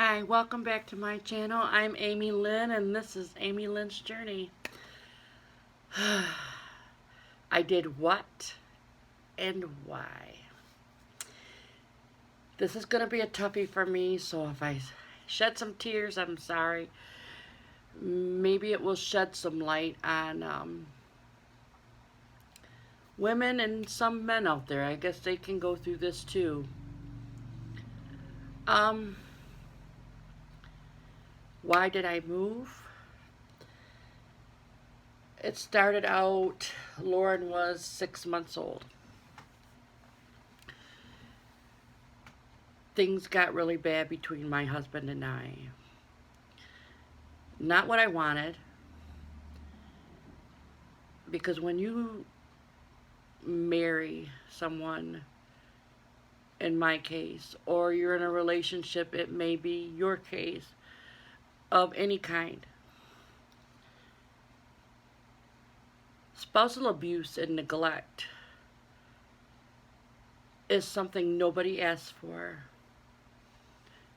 Hi, welcome back to my channel. I'm Amy Lynn, and this is Amy Lynn's Journey. I did what and why? This is going to be a toughie for me, so if I shed some tears, I'm sorry. Maybe it will shed some light on women and some men out there. I guess they can go through this too. Um, why did I move? It started out, Lauren was 6 months old. Things got really bad between my husband and I. Not what I wanted, because when you marry someone, in my case, or you're in a relationship, it may be your case, of any kind, spousal abuse and neglect is something nobody asks for.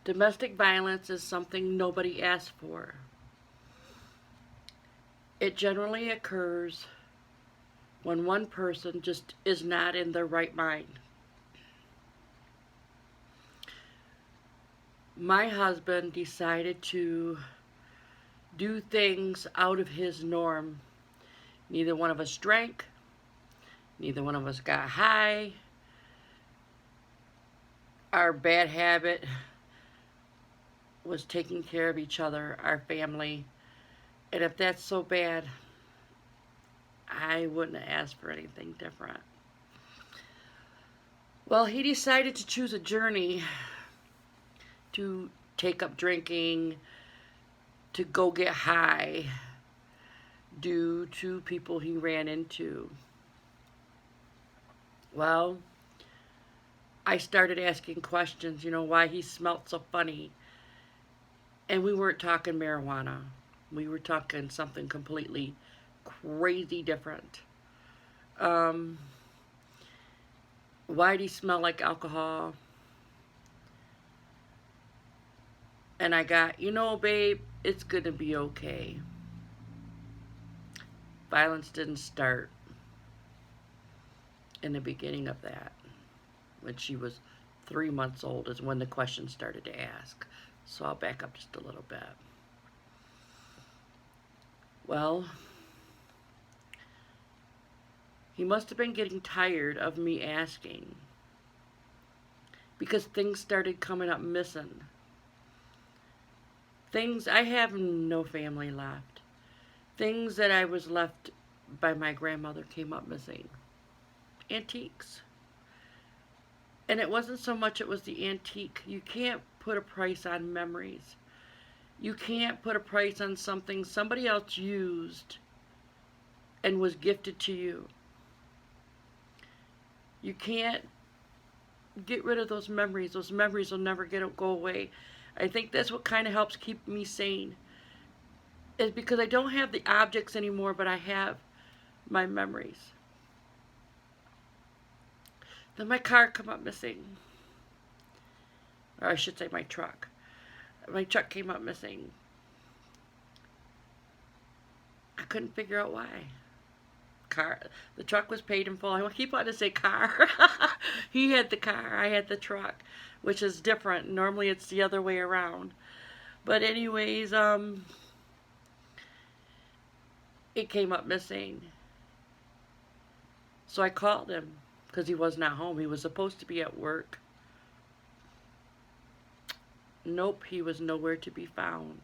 Domestic violence is something nobody asks for. It generally occurs when one person just is not in their right mind. My husband decided to do things out of his norm. Neither one of us drank. Neither one of us got high. Our bad habit was taking care of each other, our family. And if that's so bad, I wouldn't have asked for anything different. Well, he decided to choose a journey to take up drinking, to go get high, due to people he ran into. Well, I started asking questions, why he smelled so funny. And we weren't talking marijuana. We were talking something completely crazy different. Um, why did he smell like alcohol? And I got, babe, it's going to be okay. Violence didn't start in the beginning of that. When she was 3 months old is when the questions started to ask. So I'll back up just a little bit. Well, he must have been getting tired of me asking, because things started coming up missing. I have no family left. Things that I was left by my grandmother came up missing. Antiques. And it wasn't so much it was the antique. You can't put a price on memories. You can't put a price on something somebody else used and was gifted to you. You can't get rid of those memories. Those memories will never go away. I think that's what kind of helps keep me sane, is because I don't have the objects anymore, but I have my memories. Then my car come up missing. Or I should say my truck. My truck came up missing. I couldn't figure out why. The truck was paid in full. I keep wanting to say car. He had the car, I had the truck, which is different. Normally it's the other way around. But anyways, it came up missing. So I called him because he was not home. He was supposed to be at work. Nope, he was nowhere to be found.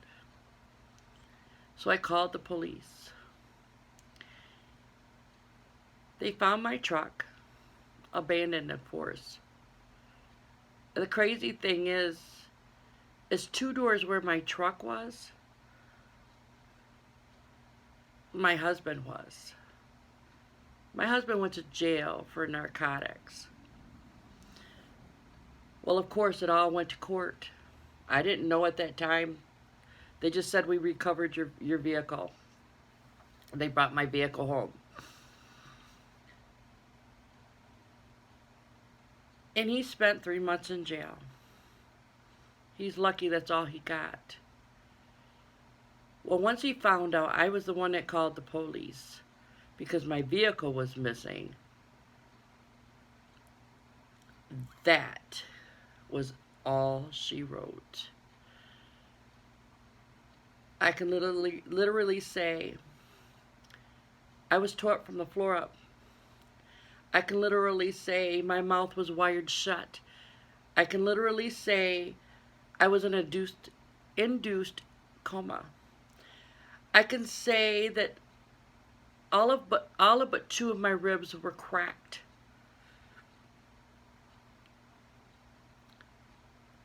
So I called the police. They found my truck, abandoned, of course. The crazy thing is 2 doors where my truck was, my husband was. My husband went to jail for narcotics. Well, of course, it all went to court. I didn't know at that time. They just said, we recovered your vehicle. They brought my vehicle home. And he spent 3 months in jail. He's lucky that's all he got. Well, once he found out I was the one that called the police because my vehicle was missing, that was all she wrote. I can literally say I was taught from the floor up. I can literally say my mouth was wired shut. I can literally say I was in an induced coma. I can say that all of but two of my ribs were cracked.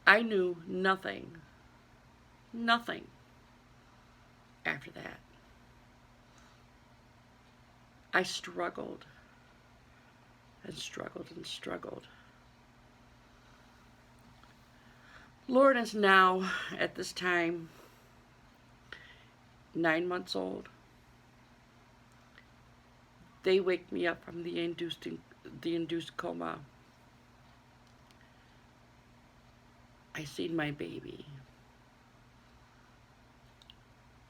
I knew nothing after that. I struggled and struggled and struggled. Lauren is now, at this time, 9 months old. They wake me up from the induced coma. I seen my baby.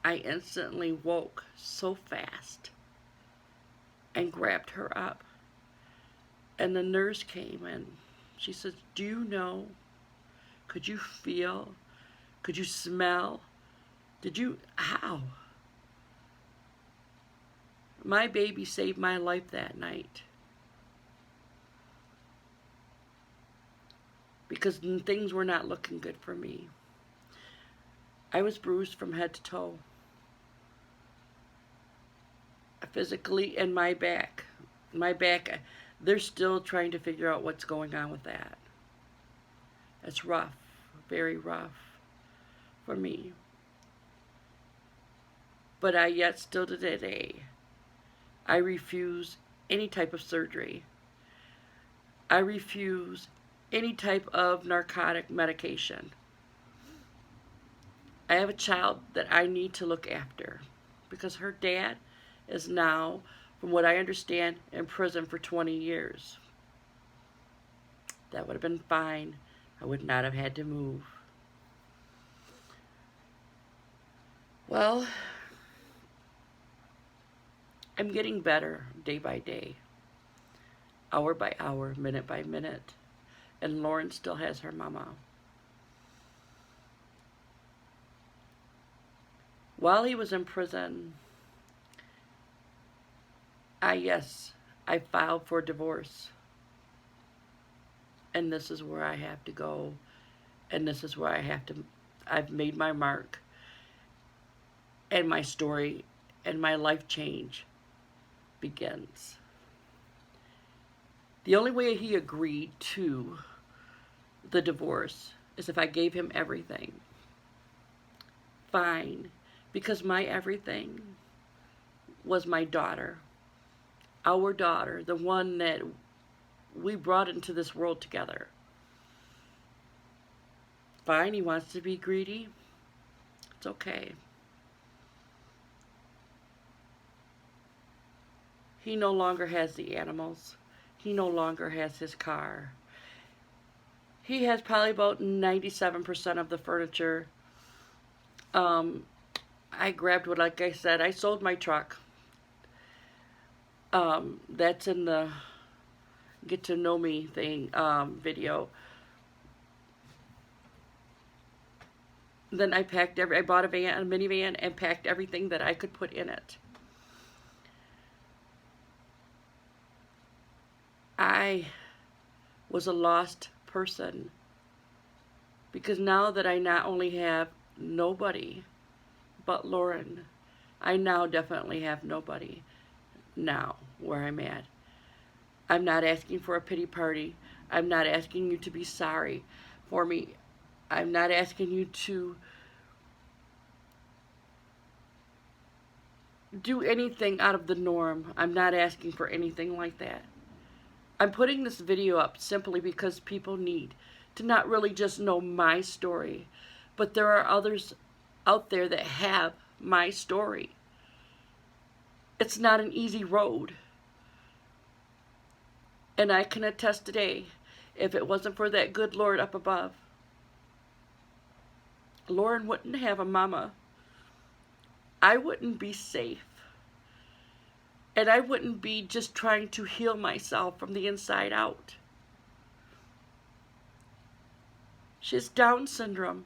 I instantly woke so fast and grabbed her up. And the nurse came and she says, "Do you know? Could you feel? Could you smell? Did you, how?" My baby saved my life that night. Because things were not looking good for me. I was bruised from head to toe. Physically, and my back. They're still trying to figure out what's going on with that. It's rough, very rough for me. But I yet still to today, I refuse any type of surgery. I refuse any type of narcotic medication. I have a child that I need to look after because her dad is now, from what I understand, in prison for 20 years. That would have been fine. I would not have had to move. Well, I'm getting better day by day, hour by hour, minute by minute. And Lauren still has her mama. While he was in prison, I filed for divorce. And this is where I have to go. And this is where I've made my mark. And my story and my life change begins. The only way he agreed to the divorce is if I gave him everything. Fine. Because my everything was my daughter. Our daughter, the one that we brought into this world together. Fine, he wants to be greedy. It's okay. He no longer has the animals. He no longer has his car. He has probably about 97% of the furniture. I grabbed what, like I said, I sold my truck. That's in the Get to Know Me thing, video. Then I bought a minivan, and packed everything that I could put in it. I was a lost person because now that I not only have nobody but Lauren, I now definitely have nobody now where I'm at. I'm not asking for a pity party. I'm not asking you to be sorry for me. I'm not asking you to do anything out of the norm. I'm not asking for anything like that. I'm putting this video up simply because people need to not really just know my story, but there are others out there that have my story. It's not an easy road. And I can attest today, if it wasn't for that good Lord up above, Lauren wouldn't have a mama. I wouldn't be safe. And I wouldn't be just trying to heal myself from the inside out. She has Down syndrome.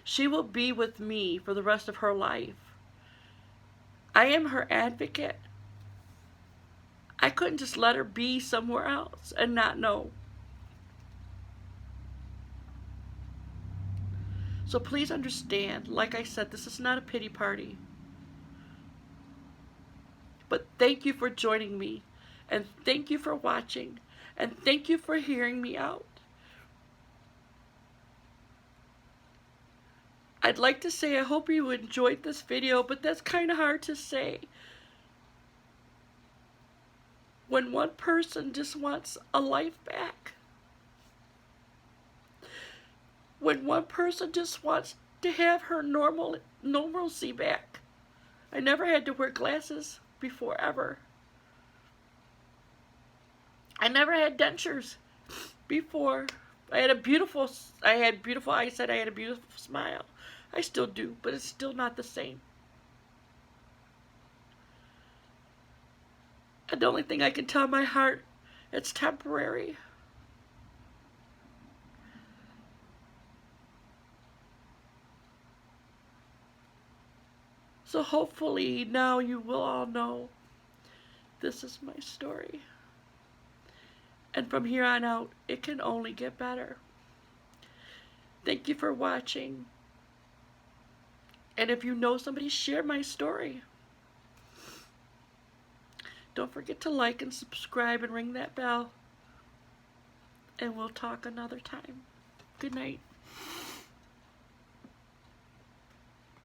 She will be with me for the rest of her life. I am her advocate. I couldn't just let her be somewhere else and not know. So please understand, like I said, this is not a pity party. But thank you for joining me, and thank you for watching, and thank you for hearing me out. I'd like to say I hope you enjoyed this video, but that's kind of hard to say. When one person just wants a life back. When one person just wants to have her normalcy back. I never had to wear glasses before, ever. I never had dentures before. I had beautiful eyesight, I had a beautiful smile. I still do, but it's still not the same. And the only thing I can tell my heart, it's temporary. So hopefully now you will all know this is my story. And from here on out, it can only get better. Thank you for watching. And if you know somebody, share my story. Don't forget to like and subscribe and ring that bell. And we'll talk another time. Good night.